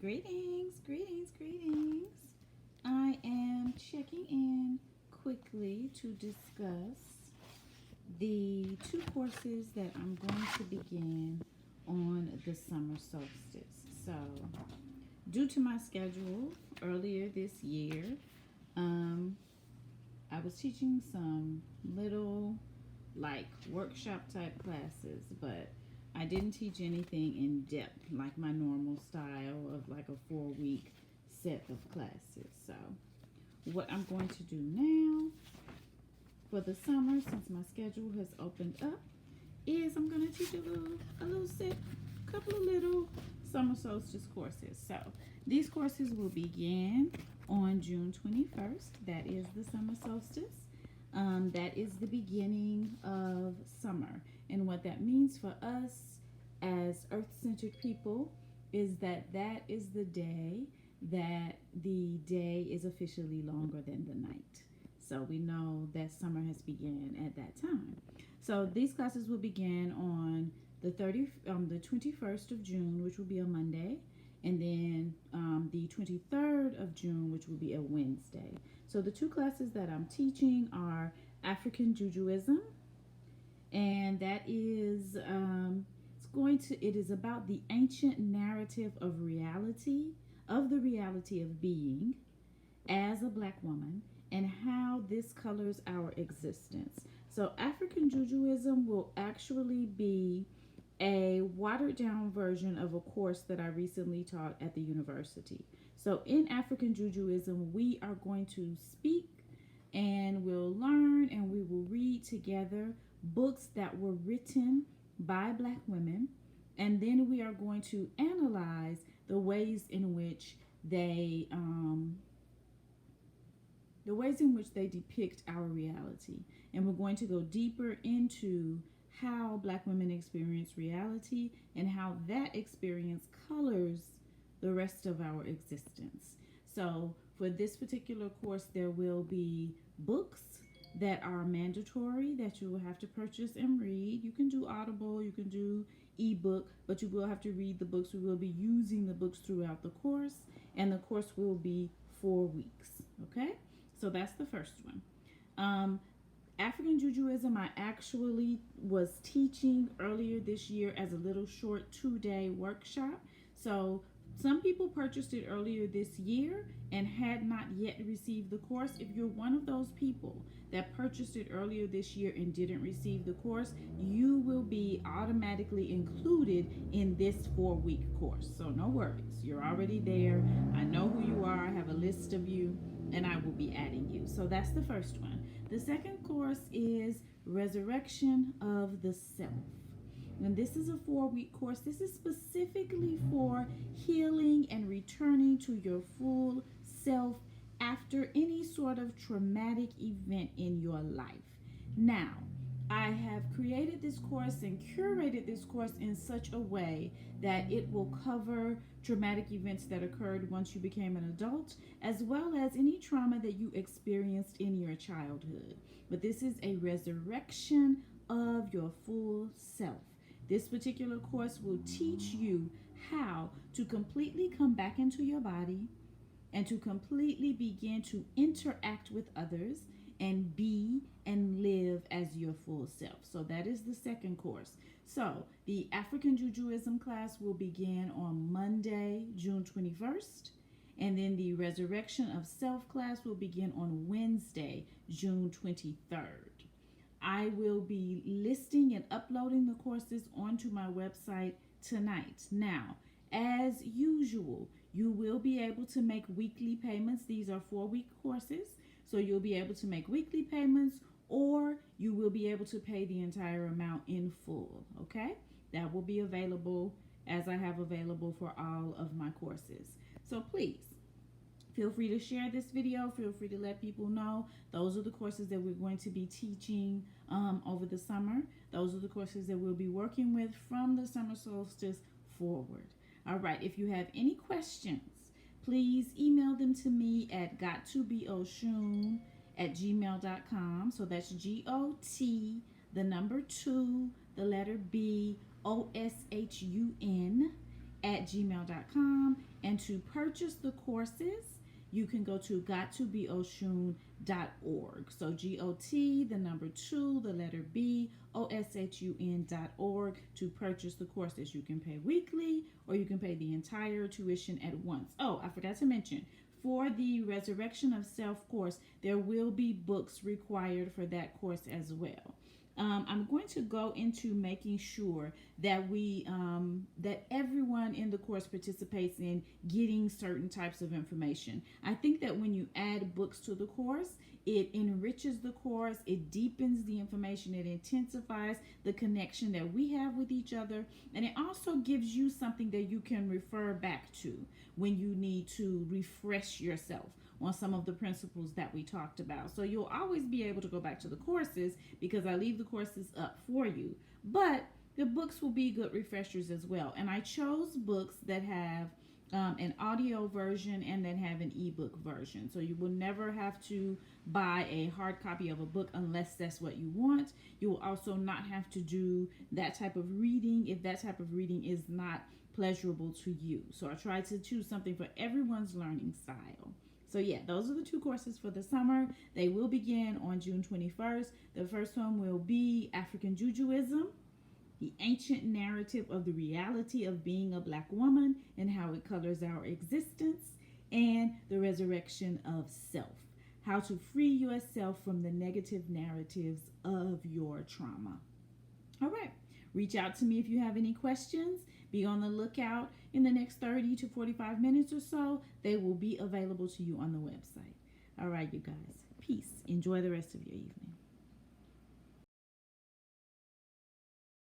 Greetings, greetings, greetings. I am checking in quickly to discuss the two courses that I'm going to begin on the summer solstice. So, due to my schedule earlier this year, um, I was teaching some little like workshop type classes, but I didn't teach anything in depth like my normal style of like a 4 week set of classes. So, what I'm going to do now for the summer, since my schedule has opened up, is I'm going to teach a little set, couple of little summer solstice courses. So, these courses will begin on June 21st. That is the summer solstice. That is the beginning of summer. And what that means for us as earth-centered people is that is the day that the day is officially longer than the night. So we know that summer has begun at that time. So these classes will begin on the 21st of June, which will be a Monday, and then the 23rd of June, which will be a Wednesday. So the two classes that I'm teaching are African Jujuism, and that is it is about the ancient narrative of the reality of being as a black woman and how this colors our existence. So African Jujuism will actually be a watered down version of a course that I recently taught at the university. So in African Jujuism, we are going to speak and we'll learn and we will read together books that were written by black women, and then we are going to analyze the ways in which they depict our reality, and we're going to go deeper into how black women experience reality and how that experience colors the rest of our existence. So for this particular course, there will be books that are mandatory that you will have to purchase and read. You can do Audible, you can do ebook, but you will have to read the books. We will be using the books throughout the course, and the course will be 4 weeks. Okay, so that's the first one. African Jujuism, I actually was teaching earlier this year as a little short 2-day workshop. So some people purchased it earlier this year and had not yet received the course. If you're one of those people that purchased it earlier this year and didn't receive the course, you will be automatically included in this 4-week course. So no worries, you're already there. I know who you are, I have a list of you, and I will be adding you. So that's the first one. The second course is Resurrection of the Self. And this is a 4-week course. This is specifically for healing and returning to your full self after any sort of traumatic event in your life. Now, I have created this course and curated this course in such a way that it will cover traumatic events that occurred once you became an adult, as well as any trauma that you experienced in your childhood. But this is a resurrection of your full self. This particular course will teach you how to completely come back into your body and to completely begin to interact with others and be and live as your full self. So that is the second course. So the African Jujuism class will begin on Monday, June 21st, and then the Resurrection of Self class will begin on Wednesday, June 23rd. I will be listing and uploading the courses onto my website tonight. Now, as usual, you will be able to make weekly payments. These are 4-week courses, so you'll be able to make weekly payments, or you will be able to pay the entire amount in full, okay? That will be available as I have available for all of my courses. So please, feel free to share this video. Feel free to let people know. Those are the courses that we're going to be teaching over the summer. Those are the courses that we'll be working with from the summer solstice forward. All right, if you have any questions, please email them to me at gottobeoshun@gmail.com. So that's GOT, the number 2, the letter B, OSHUN @gmail.com. And to purchase the courses, you can go to gottobeoshun.org. So GOT, the number 2, the letter B, OSHUN.org to purchase the courses. You can pay weekly or you can pay the entire tuition at once. Oh, I forgot to mention, for the Resurrection of Self course, there will be books required for that course as well. I'm going to go into making sure that that everyone in the course participates in getting certain types of information. I think that when you add books to the course, it enriches the course, it deepens the information, it intensifies the connection that we have with each other, and it also gives you something that you can refer back to when you need to refresh yourself on some of the principles that we talked about. So you'll always be able to go back to the courses because I leave the courses up for you. But the books will be good refreshers as well. And I chose books that have an audio version and that have an ebook version. So you will never have to buy a hard copy of a book unless that's what you want. You will also not have to do that type of reading if that type of reading is not pleasurable to you. So I tried to choose something for everyone's learning style. So yeah, those are the 2 courses for the summer. They will begin on June 21st. The first one will be African Jujuism, the ancient narrative of the reality of being a Black woman and how it colors our existence, and the resurrection of self, how to free yourself from the negative narratives of your trauma. All right. Reach out to me if you have any questions. Be on the lookout in the next 30 to 45 minutes or so. They will be available to you on the website. All right, you guys. Peace. Enjoy the rest of your evening.